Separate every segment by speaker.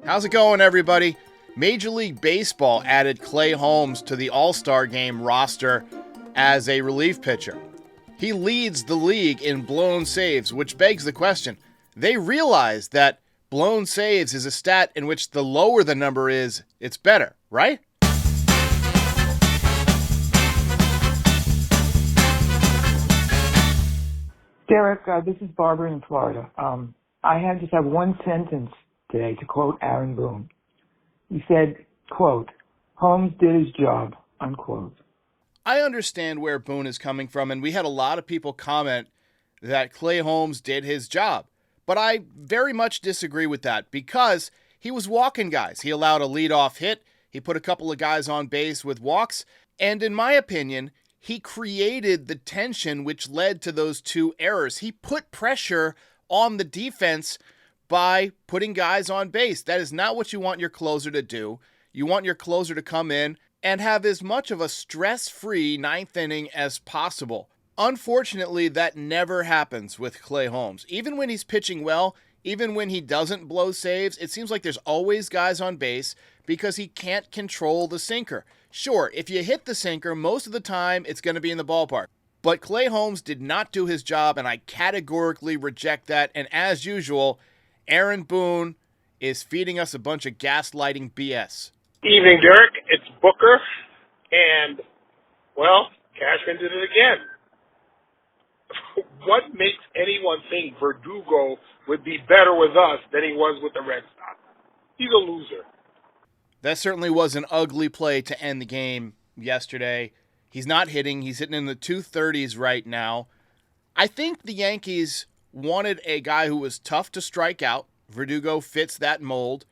Speaker 1: How's it going, everybody? Major League Baseball added Clay Holmes to the All-Star Game roster as a relief pitcher. He leads the league in blown saves, which begs the question. They realize that blown saves is a stat in which the lower the number is, it's better, right?
Speaker 2: Derek, this is Barbara in Florida. I just have one sentence today to quote Aaron Boone. He said, quote, Holmes did his job, unquote.
Speaker 1: I understand where Boone is coming from, and we had a lot of people comment that Clay Holmes did his job. But I very much disagree with that because he was walking guys. He allowed a leadoff hit. He put a couple of guys on base with walks. And in my opinion, he created the tension which led to those two errors. He put pressure on the defense by putting guys on base. That is not what you want your closer to do. You want your closer to come in and have as much of a stress-free ninth inning as possible. Unfortunately, that never happens with Clay Holmes. Even when he's pitching well, even when he doesn't blow saves, it seems like there's always guys on base because he can't control the sinker. Sure, if you hit the sinker, most of the time it's going to be in the ballpark. But Clay Holmes did not do his job, and I categorically reject that. And as usual, Aaron Boone is feeding us a bunch of gaslighting BS.
Speaker 3: Evening, Derek. It's Booker. And, well, Cashman did it again. What makes anyone think Verdugo would be better with us than he was with the Red Sox? He's a loser.
Speaker 1: That certainly was an ugly play to end the game yesterday. He's not hitting. He's hitting in the 230s right now. I think the Yankees wanted a guy who was tough to strike out. Verdugo fits that mold.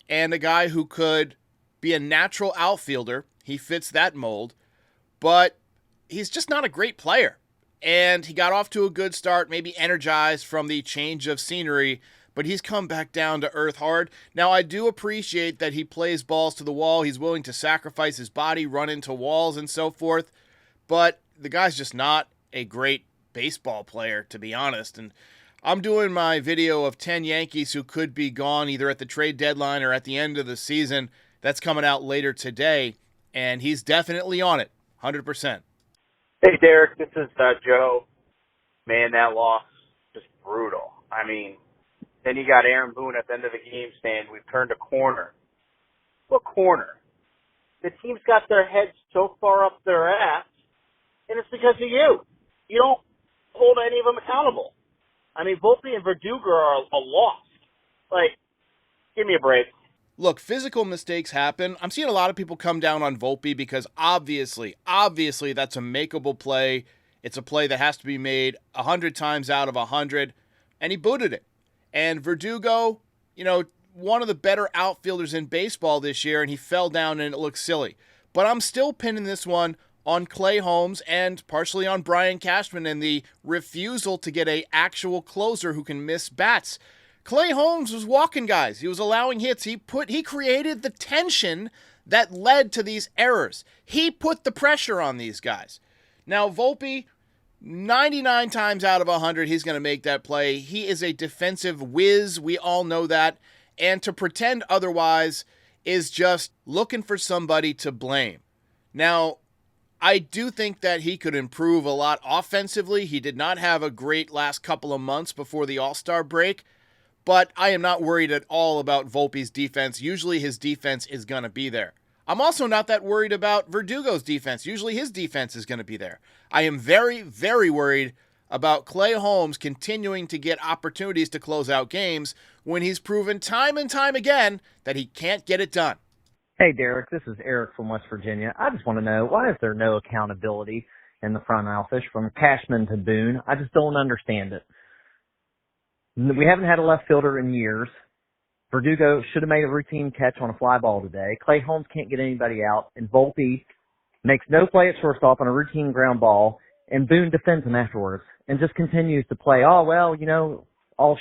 Speaker 1: And a guy who could be a natural outfielder. He fits that mold. But he's just not a great player. And he got off to a good start, maybe energized from the change of scenery, but he's come back down to earth hard. Now, I do appreciate that he plays balls to the wall. He's willing to sacrifice his body, run into walls, and so forth. But the guy's just not a great baseball player, to be honest. And I'm doing my video of 10 Yankees who could be gone either at the trade deadline or at the end of the season. That's coming out later today, and he's definitely on it, 100%.
Speaker 4: Hey, Derek, this is Joe. Man, that loss, just brutal. I mean, then you got Aaron Boone at the end of the game saying, we've turned a corner. What corner? The team's got their heads so far up their ass, and it's because of you. You don't hold any of them accountable. I mean, Volpe and Verdugo are a loss. Like, give me a break.
Speaker 1: Look, physical mistakes happen. I'm seeing a lot of people come down on Volpe because obviously that's a makeable play. It's a play that has to be made 100 times out of 100, and he booted it. And Verdugo, one of the better outfielders in baseball this year, and he fell down and it looks silly. But I'm still pinning this one on Clay Holmes and partially on Brian Cashman and the refusal to get an actual closer who can miss bats. Clay Holmes was walking guys. He was allowing hits. He created the tension that led to these errors. He put the pressure on these guys. Now, Volpe, 99 times out of 100, he's going to make that play. He is a defensive whiz. We all know that. And to pretend otherwise is just looking for somebody to blame. Now, I do think that he could improve a lot offensively. He did not have a great last couple of months before the All-Star break. But I am not worried at all about Volpe's defense. Usually his defense is going to be there. I'm also not that worried about Verdugo's defense. Usually his defense is going to be there. I am very, very worried about Clay Holmes continuing to get opportunities to close out games when he's proven time and time again that he can't get it done.
Speaker 5: Hey, Derek, this is Erik from West Virginia. I just want to know, why is there no accountability in the front office from Cashman to Boone? I just don't understand it. We haven't had a left fielder in years. Verdugo should have made a routine catch on a fly ball today. Clay Holmes can't get anybody out. And Volpe makes no play at shortstop on a routine ground ball. And Boone defends him afterwards and just continues to play, all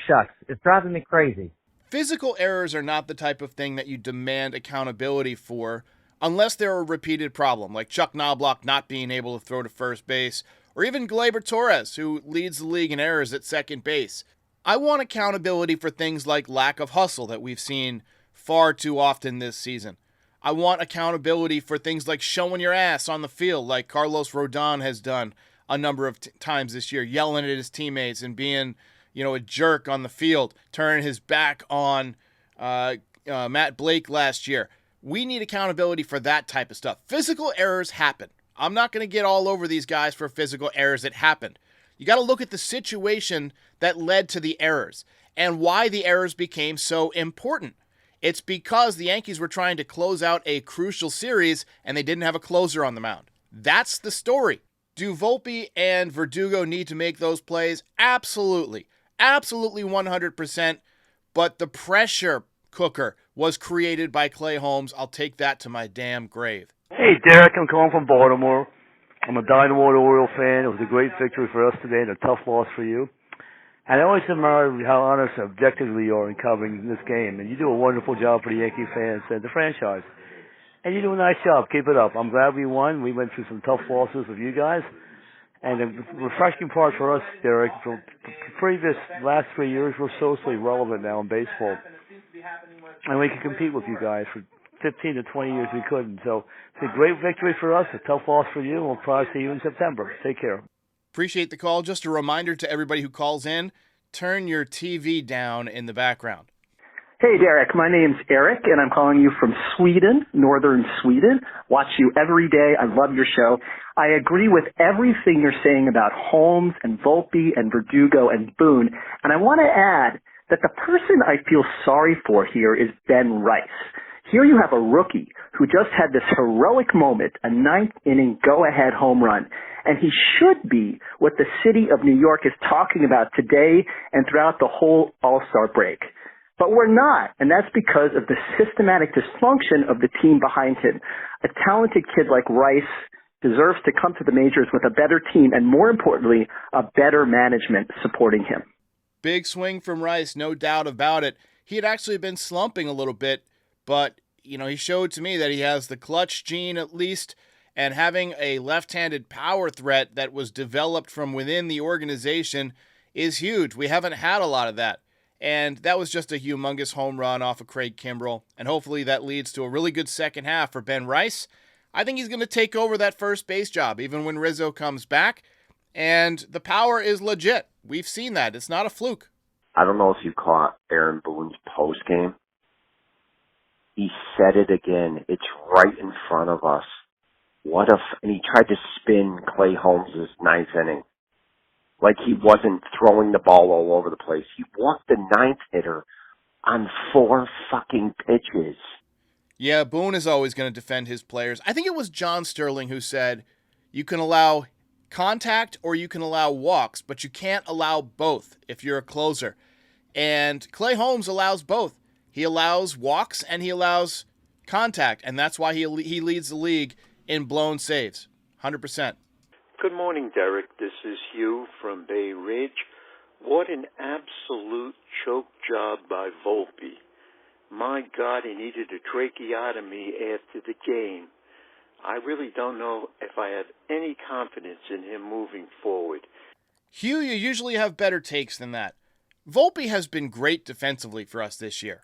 Speaker 5: shucks. It's driving me crazy.
Speaker 1: Physical errors are not the type of thing that you demand accountability for unless they're a repeated problem, like Chuck Knobloch not being able to throw to first base, or even Gleyber Torres, who leads the league in errors at second base. I want accountability for things like lack of hustle that we've seen far too often this season. I want accountability for things like showing your ass on the field, like Carlos Rodon has done a number of times this year, yelling at his teammates and being, a jerk on the field, turning his back on Matt Blake last year. We need accountability for that type of stuff. Physical errors happen. I'm not going to get all over these guys for physical errors that happened. You got to look at the situation that led to the errors and why the errors became so important. It's because the Yankees were trying to close out a crucial series and they didn't have a closer on the mound. That's the story. Do Volpe and Verdugo need to make those plays? Absolutely. Absolutely 100%. But the pressure cooker was created by Clay Holmes. I'll take that to my damn grave.
Speaker 6: Hey, Derek, I'm calling from Baltimore. I'm a Dynamo Oriole fan. It was a great victory for us today and a tough loss for you. And I always admire how honest and objectively you are in covering this game. And you do a wonderful job for the Yankee fans and the franchise. And you do a nice job. Keep it up. I'm glad we won. We went through some tough losses with you guys. And the refreshing part for us, Derek, for previous last 3 years, we're socially relevant now in baseball. And we can compete with you guys. For 15 to 20 years we couldn't. So it's a great victory for us, a tough loss for you, and we'll probably see you in September. Take care.
Speaker 1: Appreciate the call. Just a reminder to everybody who calls in, turn your TV down in the background.
Speaker 7: Hey, Derek. My name's Erik, and I'm calling you from Sweden, northern Sweden. Watch you every day. I love your show. I agree with everything you're saying about Holmes and Volpe and Verdugo and Boone, and I want to add that the person I feel sorry for here is Ben Rice. Here you have a rookie who just had this heroic moment, a ninth-inning go-ahead home run, and he should be what the city of New York is talking about today and throughout the whole All-Star break. But we're not, and that's because of the systematic dysfunction of the team behind him. A talented kid like Rice deserves to come to the majors with a better team and, more importantly, a better management supporting him.
Speaker 1: Big swing from Rice, no doubt about it. He had actually been slumping a little bit, but, he showed to me that he has the clutch gene at least, and having a left-handed power threat that was developed from within the organization is huge. We haven't had a lot of that. And that was just a humongous home run off of Craig Kimbrell. And hopefully that leads to a really good second half for Ben Rice. I think he's going to take over that first base job, even when Rizzo comes back. And the power is legit. We've seen that. It's not a fluke.
Speaker 8: I don't know if you caught Aaron Boone's postgame. He said it again. It's right in front of us. And he tried to spin Clay Holmes' ninth inning. Like he wasn't throwing the ball all over the place. He walked the ninth hitter on 4 fucking pitches.
Speaker 1: Yeah, Boone is always going to defend his players. I think it was John Sterling who said, you can allow contact or you can allow walks, but you can't allow both if you're a closer. And Clay Holmes allows both. He allows walks and he allows contact, and that's why he leads the league in blown saves, 100%.
Speaker 9: Good morning, Derek. This is Hugh from Bay Ridge. What an absolute choke job by Volpe. My God, he needed a tracheotomy after the game. I really don't know if I have any confidence in him moving forward.
Speaker 1: Hugh, you usually have better takes than that. Volpe has been great defensively for us this year.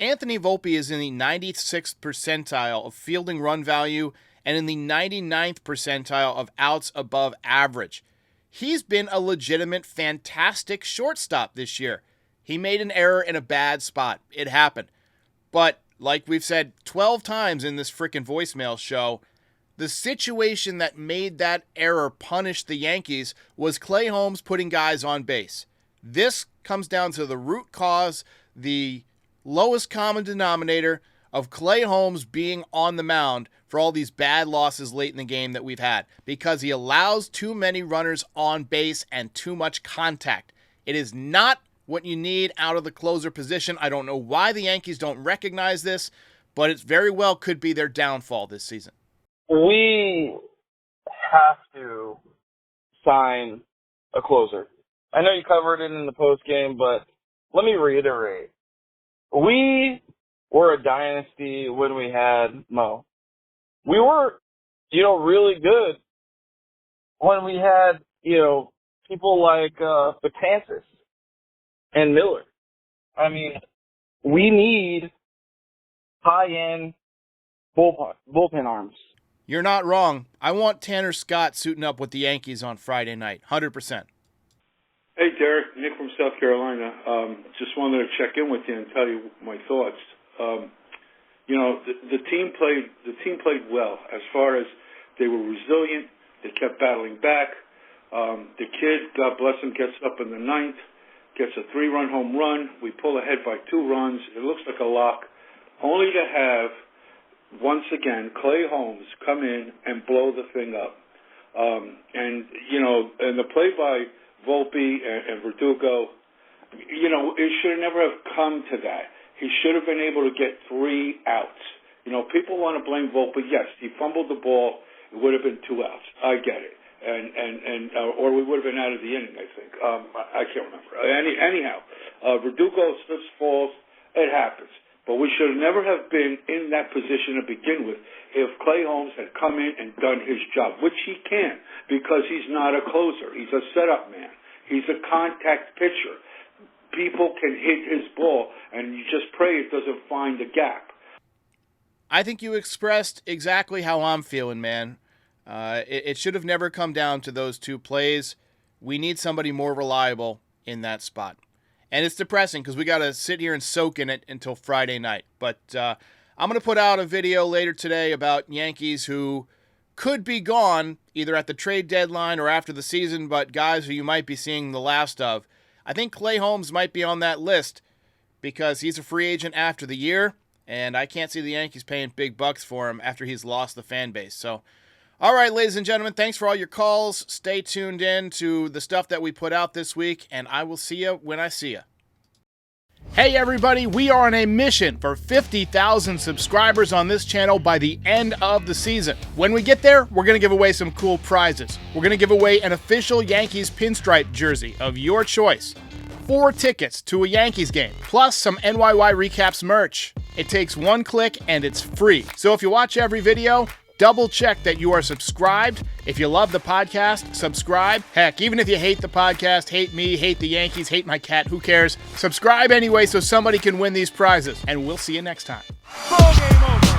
Speaker 1: Anthony Volpe is in the 96th percentile of fielding run value and in the 99th percentile of outs above average. He's been a legitimate, fantastic shortstop this year. He made an error in a bad spot. It happened. But, like we've said 12 times in this frickin' voicemail show, the situation that made that error punish the Yankees was Clay Holmes putting guys on base. This comes down to the root cause, the lowest common denominator of Clay Holmes being on the mound for all these bad losses late in the game that we've had, because he allows too many runners on base and too much contact. It is not what you need out of the closer position. I don't know why the Yankees don't recognize this, but it very well could be their downfall this season.
Speaker 10: We have to sign a closer. I know you covered it in the post game, but let me reiterate. We were a dynasty when we had Mo. We were, really good when we had, people like Betances and Miller. I mean, we need high-end bullpen arms.
Speaker 1: You're not wrong. I want Tanner Scott suiting up with the Yankees on Friday night, 100%.
Speaker 11: Hey, Derek, Nick from South Carolina. Just wanted to check in with you and tell you my thoughts. The team played well as far as they were resilient. They kept battling back. The kid, God bless him, gets up in the ninth, gets a 3-run home run. We pull ahead by 2 runs. It looks like a lock, only to have, once again, Clay Holmes come in and blow the thing up. And the play by Volpe and Verdugo, it should never have come to that. He should have been able to get 3 outs. People want to blame Volpe. Yes, he fumbled the ball. It would have been 2 outs. I get it. Or we would have been out of the inning, I think. I can't remember. Anyhow, Verdugo slips, falls. It happens. But we should never have been in that position to begin with if Clay Holmes had come in and done his job, which he can, because he's not a closer. He's a setup man. He's a contact pitcher. People can hit his ball, and you just pray it doesn't find a gap.
Speaker 1: I think you expressed exactly how I'm feeling, man. It should have never come down to those 2 plays. We need somebody more reliable in that spot. And it's depressing because we got to sit here and soak in it until Friday night. But I'm going to put out a video later today about Yankees who could be gone either at the trade deadline or after the season, but guys who you might be seeing the last of. I think Clay Holmes might be on that list because he's a free agent after the year, and I can't see the Yankees paying big bucks for him after he's lost the fan base. So, all right, ladies and gentlemen, thanks for all your calls. Stay tuned in to the stuff that we put out this week, and I will see you when I see you. Hey everybody, we are on a mission for 50,000 subscribers on this channel by the end of the season. When we get there, we're going to give away some cool prizes. We're going to give away an official Yankees pinstripe jersey of your choice, 4 tickets to a Yankees game, plus some NYY Recaps merch. It takes 1 click and it's free. So if you watch every video, double check that you are subscribed. If you love the podcast, subscribe. Heck, even if you hate the podcast, hate me, hate the Yankees, hate my cat, who cares? Subscribe anyway so somebody can win these prizes. And we'll see you next time. Ball game over.